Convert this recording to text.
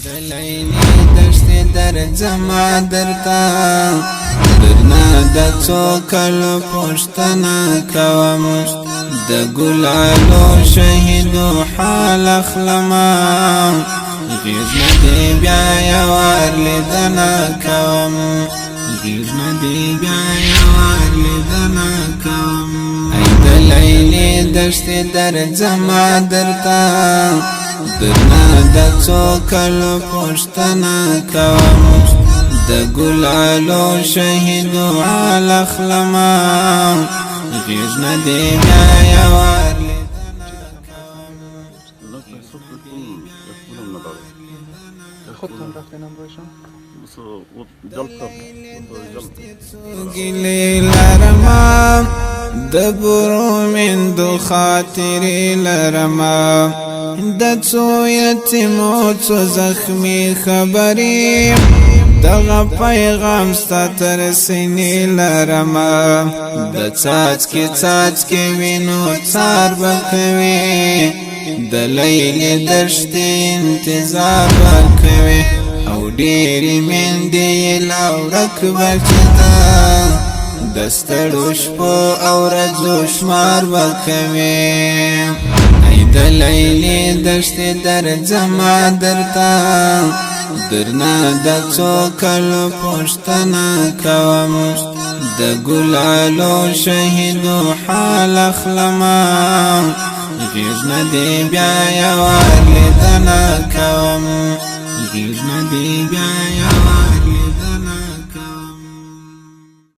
دلیلی دشتی در زما درتا درنا د څو کلو پوښتنه کوم د ګلالو شهیدو حال اخلما غیز ندی بیا یوار لیدنه کوم غیز ندی بیا یوار لیدنه کوم ای دلیلی دشتی در زما درتا درنا د څو کلو پوښتنه کوم د ګلالو شهیدو حال اخلما غیز ندی بیا یوار گلی لرما د برومندو خاطری لرما د څو یتیمو څو زخمی خبری دغه پیغام ستا تر سینې لرما د څاڅکي وینو څار به کوي د لیلې دشتې انتظار به کوي او ډېرې میندې یې لا ورک به چې ده د ستړو شپو او ورځو شمار به کوي ای د لیلې دشتې درځمه درته درنا د څو کلو پوښتنه کوم د ګلالو شهیدو حال اخلما غیز ندی بیا یوار لیدنه کوم غیز ندی بیا یوار